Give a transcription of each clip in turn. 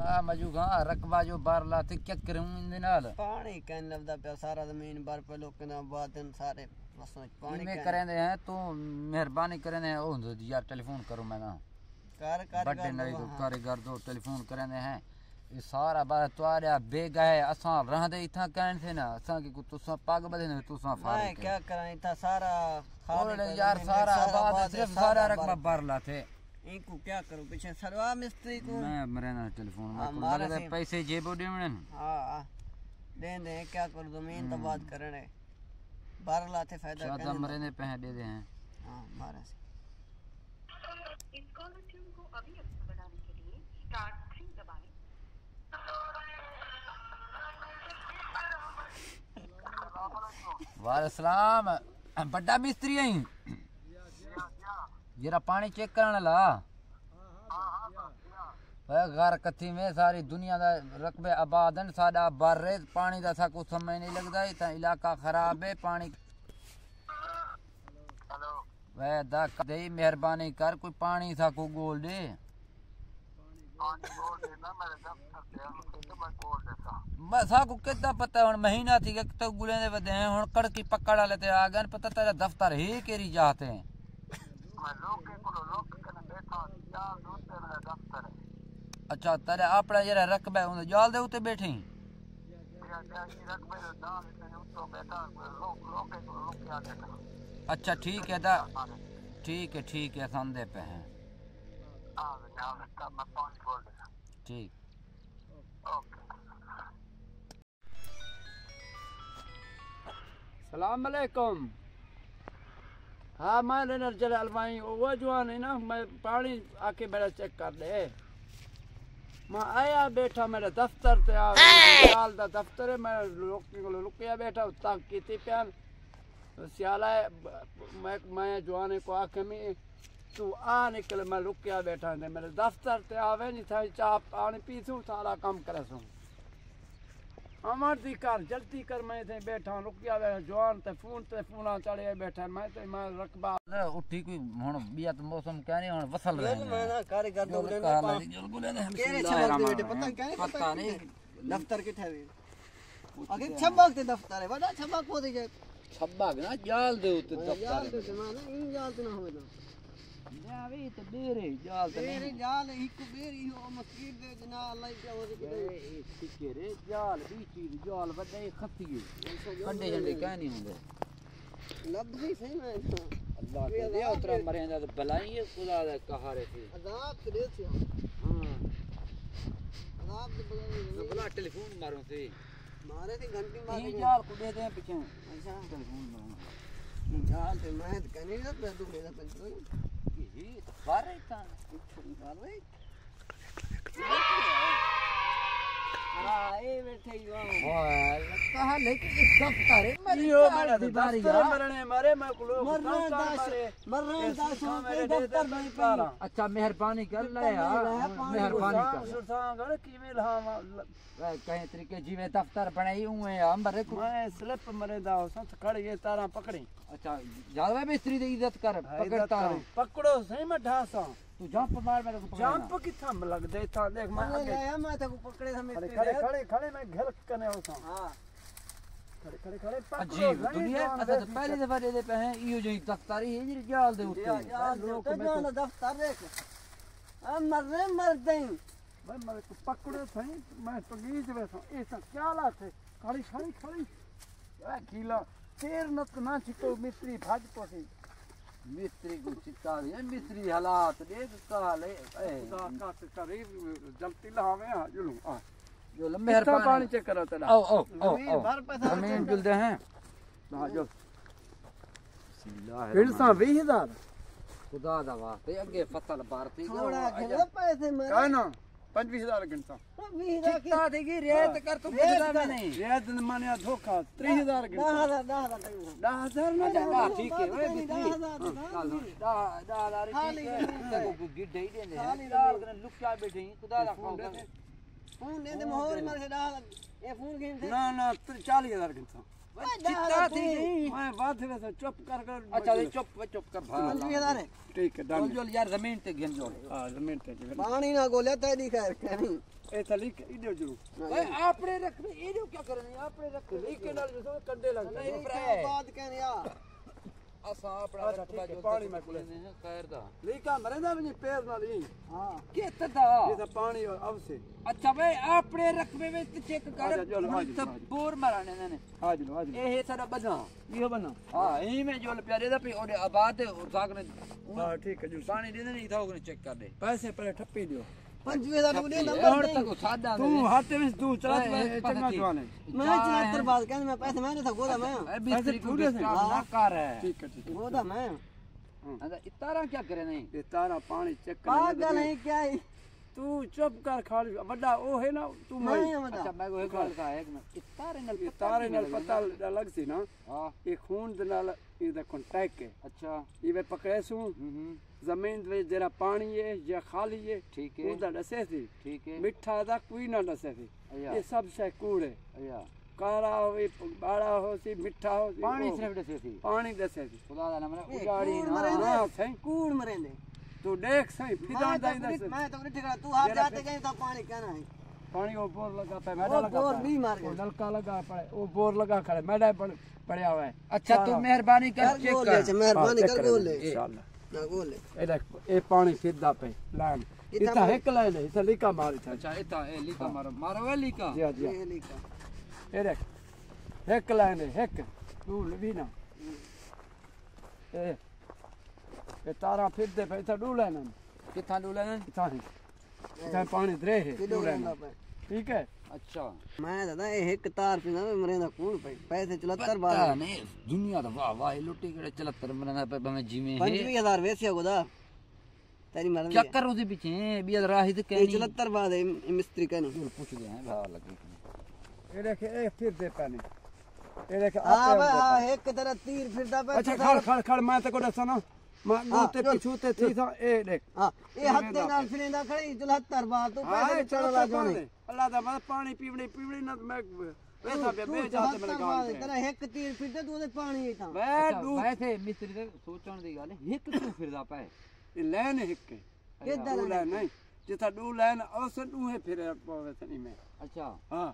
आ मजूगा रकबा जो बार लाते क्या करूं इन नाल पानी कहन लबदा पे सारा जमीन बार पे लोग ना बादन सारे बस पानी में करेंदे हैं तू मेहरबानी करेंदे हैं ओ यार टेलीफोन करो मैं ना कर बड़े नहीं तो कारीगर दो टेलीफोन करेंदे हैं ये सारा बार तोरा बेगा है असा रहंदे इथा कहन थे ना असा की तुसा पाग बदे ने तुसा फारे मैं क्या करा इथा सारा खाली यार सारा बात सिर्फ सारा रकबा बार लाते इनको क्या करूं पीछे सरवा मिस्त्री को मैं मरे ना टेलीफोन में लगदा पैसे जेबो देवने हां दे क्या कर जमीन तो बात करने बार लाते फायदा ज्यादा मरे ने पैसे दे दे हैं हां मारा से इस कॉल ट्यून को अभी बढ़ाने के लिए स्टार्ट 3 दबाएं। वालेकुम बड़ा मिस्त्री है जरा पानी चेक करने ला घर कथी में सारी दुनिया दा रकबे आबादन साडा बारे पानी दा सा कुछ समय नहीं लगदा इतना इलाका खराब है पानी वे दा दे मेहरबानी कर कोई पानी सा को गोल दे मैं सा को कितना पता हुन महीना थी कि तो गुले दे वदे हैं हुन कड़की पकड़ वाले ते आ गए पता तेरा दफ्तर ही केरी जाते हैं अच्छा तेरे अपना जरा रकबा है जाल दे उते बैठे अच्छा ठीक है दा ठीक है संदे पे हैं ठीक सलाम अलैकुम हाँ मैं लेनर जरा अलवाई वो जवान है ना मैं पानी आके मेरा चेक कर ले मैं आया बैठा मेरे दफ्तर ते आ साल दा दफ्तर है मैं लुकिया बैठा उता कीती प्यान सियाला मैं जवान को आके में तू आ निकल मैं लुकिया बैठा ने मेरे दफ्तर ते आवे नहीं था चाह पानी पीसू सारा काम करसू हमारी कर जल्दी कर मैं थे बैठा रुकिया बैठा जवान ते फोन चढ़े बैठा मैं ते मैं रकबा उठी कोई हुन बिया तो मौसम क्या नहीं हुन वसल रहे हैं मैं ना कारीगर दो ने केरे छबक दे पता क्या है पता नहीं दफ्तर के ठेवे आगे छबक दे दफ्तर है बड़ा छबक हो दे छबक ना जाल दे उते दफ्तर जाल दे माना इन जाल तो ना होवे ना जावे तो बेरे जाल तो बेरे जाल एक बेरी हो मस्जिद दे जना अल्लाह क्या हो ए ठीक रे जाल बीची जाल बड़े खतिए कंडे जंडे कह नहीं होंगे लब भी सही मैं अल्लाह के दे उतरा मरे ना भलाई है खुदा दा कहारे से अजाब दे से हां अजाब दे बला टेलीफोन मारो से मारे थे घंटी मारे जाल को दे दे पीछे अच्छा टेलीफोन मारो जाल पे मैं कहने ना पे तू मेरा पे ये तो बारे था बारे ए बैठे ही वाह कहां लेके दफ्तर है यो मेरा दफ्तर मरने मारे मैं लोग मरने दास के दफ्तर नहीं पारा अच्छा मेहरबानी कर ले यार मेहरबानी कर सुरसांगड़ कीवे लावा कहीं तरीके जीवे दफ्तर बनाई हुए हैं मरे को मैं स्लिप मरे दा संत खड़ ये तारा पकड़ी अच्छा ज्यादा मिस्त्री दी इज्जत कर पकड़ता पकड़ो सही मैं ढासा तू जंप मार मेरे को जंप किथा लग दे था देख मैं आया मैं तो पकड़े हमें खड़े मैं घर कने होसा हां खड़े अजीब दुनिया अच्छा तो पहले दफा दे पे हैं इयो जही दफ्तारी है जी जाल दे उते लोग में दफ्तर देख मर दे मैं मरे को पकड़े थे मैं पगीज बैठा ऐसा क्या ला थे खड़ी ए किला तेर ना छितो मिस्त्री भाज पसी मिस्त्री को चिता है मिस्त्री हालात देख का ले का करे जल्दी लावे आ जुलू आ जो मेहरबानी पानी चेक करो तेरा आओ जमीन जुल दे हैं हां जो फिर सा 20000 खुदा दा वास्ते अगे फसल बारती थोड़ा खेल पैसे मेरे का ना 25000 घंटा चिता देगी रेत कर तू बुझदा भी नहीं रेत माने धोखा 3000 घंटा 10000 ना ठीक है ओए बिस्ती दाल ठीक है को गिड्डे ही देने हैं दाल कने लुक्का बैठे खुदा दा फोन दे दे मोहर मार से डाल ये फोन के ना 40000 घंटा चिता थी मैं बात है चुप कर अच्छा चुप कर 25000 है ठीक है डन जो यार जमीन ते गिन जो हां जमीन ते पानी ना गोले ते नहीं खैर ए थली इधर जरू ओए आपने रख ये जो क्या करने आपने रख लीके नाल जो कंडे लगदे बात कहने यार असा अपना अच्छा, ठीक है, पानी में कुले। खैर दा लीका मरेंदा भी पैर नाल ही हां के तदा ये तो पानी अब से अच्छा भाई आपने रखबे में चेक कर अच्छा, चलो, आ जाओ, तो आ जाओ। बोर मारने ने आज लो ए है सारा बना यो बना हां यही में जो प्यारे दा पे और आबाद सागने हां ठीक है जी पानी दे नहीं था उसने चेक कर दे पैसे पर ठप्पी दियो 25,000 को दे और नंबर तक सादा तू हाथे में तू चला चंगा जवान है मैं 74 बात कहने मैं पैसे मैंने था गोदा मैं अभी पैसे तेरी को पूरे से? डिस्टर्ब ना कर है ठीक है गोदा मैं अच्छा इतारा क्या करे नहीं ये तारा पानी चेक कर पागल है क्या है तू चुप कर खाली बड़ा ओ है ना तू मैं नहीं अच्छा बता मैं को एक गल का एक मिनट इतारे नल ये तारे नाल पता लग सी ना हां ये खून दे नाल ये कांटेक्ट है अच्छा ये वे पकड़े सू जमीन में जरा पानी है या खाली है ठीक है ਉਹਦਾ ਦੱਸੇ ਸੀ ठीक है ਮਿੱਠਾ ਦਾ ਕੋਈ ਨਾ ਦੱਸੇ ਸੀ अया ਇਹ ਸਭ ਸ਼ੈ ਕੂੜ ਹੈ अया ਕਾਲਾ ਹੋਵੇ ਬਾੜਾ ਹੋ ਸੀ ਮਿੱਠਾ ਹੋ ਸੀ पानी ਉਹ सिर्फ दसे थी ਪਾਣੀ ਦੱਸੇ ਸੀ खुदा दा नाम ए, उजाड़ी कूड़ ना मरे ਹਾਂ ਸਹੀ कूड़ मरेंदे ਤੂੰ ਦੇਖ ਸਹੀ ਫਿਦਾਂ ਦਾ ਦੱਸ मैं तो ठिकाना तू हाथ जाते गए तो पानी कहना है पानी वो बोर लगा पे वो मैडा लगा बोर पे। नहीं मार वो गया नलका लगा पड़े वो बोर लगा खड़े मैडा पड़या हुआ है अच्छा तू मेहरबानी कर कर चेक गोल कर ले मेहरबानी कर गोल ले इंशाल्लाह ना गोल ले ए देख ए पानी फिदा पे लाइन इतना एक लाइन है इतना लिका मारी था अच्छा इता ए लिका मारो मारो ए लिका जी जी ये लिखा ए देख एक लाइन है एक तू भी ना ए तारा फिर दे पे इतना डू लाइन किथा डूले ने इतना है इतना पानी दरे है किलो डू लाइन लेना पे ठीक है अच्छा मैं दादा ये एक तार पिना मरेंदा कूड़ पे पैसे 74 पता बार नहीं दुनिया दा वाह वाह लुटी के 74 मरना पे मैं जिमे है 25,000 वेसिया गोदा तेरी मरन क्या कर उसे पीछे बी राही तो कहनी 74 बाद है मिस्त्री कहनी पूछ दे हैं भाव लगे ये देख ए फिर दे पानी ये देख हां भाई हां एक तरह तीर फिरदा पे अच्छा खड़ खड़ खड़ मैं ते को दसा ना मैं गोते पिछूते थी था ए देख हां ये हत्ते नाल फिरेंदा खड़ी 74 बार तू पैसे चढ़ ला जाने अल्लाह दा मैं पानी पीवड़ी ना मैं वैसा बे जाते मेरे गांव में तेरा एक तीर फिरदे तू ओदे पानी ही था मैं डू वैसे मिस्त्री दे सोचण दी गल एक तू फिरदा पाए लैन हिक किधर डू लैन नहीं जिथा डू लैन औसे डू है फिर पावे तनी में अच्छा हां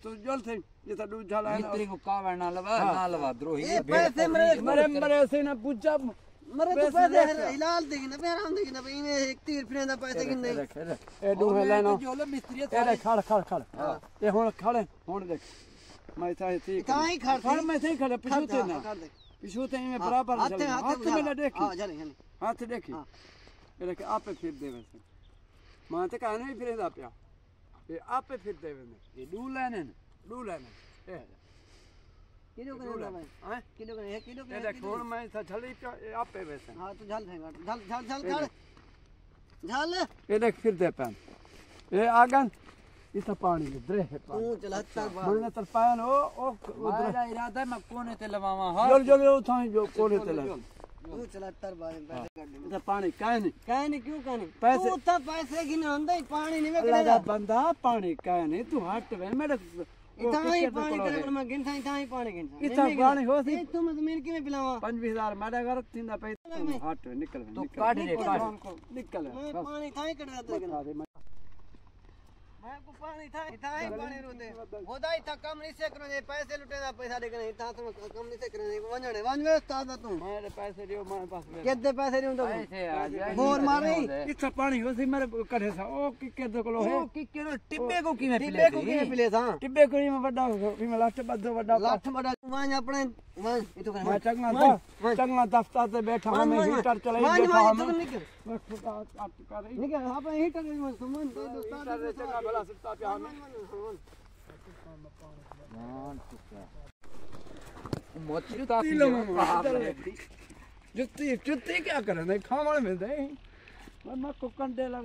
तू जल थे जिथा डू झला मिस्त्री को कावड़ ना लवा द्रोही ये पैसे मरे से ना पूछा मरे तो पैसे हिलाल देगी ना बेराम देगी ना इने एक तीर फिरेंदा पैसे किन्ने ए डू है लैन जो ले मिस्त्री ए देख खड़ खड़ खड़ ए हुन खड़े हुन देख मैं था ठीक काई खड़ खड़ मैं थे खड़े पिछूते ना पिछूते में बराबर हाथ में देखी हां चले चले हाथ देखी ये देख आपे फिर दे वैसे मां ते कहने फिर दा पिया ये आपे फिर दे ये डू लेने ए किलो करना भाई हैं किलो करना 1 किलो ये देख हुन मैं था झली पिया आपे वैसे हां तो झल देगा झल ये देख फिर दे पैन ये आगन इस पानी में दरे है तू 74 बार मैंने तर पायन ओ मेरा इरादा है मैं कोने ते लवावा हां जल जल उठा जो कोने ते लग तू 74 बार पैसे कर दे इस पानी काहे नहीं कहने क्यों कहने पैसे- तू तो पैसे गिने अंदर ही पानी नहीं अल्लाह दा वेकड़ा बंदा पानी काहे नहीं तू हट वे मेरे इतना ही पानी कर मैं गिनता इतना ही पानी गिनता इतना पानी हो सी तू मत मेरे के में पिलावा 25,000 मारा कर तीन पैसे हट निकल तो काट दे काट निकल मैं पानी था ही कट जाता है मैं को पानी था ही पानी रोंदे गोदा ही था कम नहीं से करने पैसे लुटे दा पैसा दे नहीं था तो कम नहीं से करने वंजणे वंजवे उस्ताद तू मेरे पैसे दियो मेरे पास कितने पैसे नहीं होंदा ऐसे आ जाए बोर मारे इतना पानी हो सी मेरे कठे सा ओ के दो कोलो है ओ कि केरो टिब्बे को किने टिब्बे पिले को के पिले था टिब्बे कोई में बड़ा भी में लास्ट बद्दो बड़ा लाठ बड़ा वां अपने वां इतो कर मैं चंगा दफ्तर से बैठा हूं मैं हीटर चलाई बैठा हूं मैं खुदा आप कर रही निकल आप हीटर में सुमन तो उस्ताद हीटर चंगा भला सुता पे हमें मोची जुत्ती क्या करे नहीं खावण में दे मैं को कंडे लग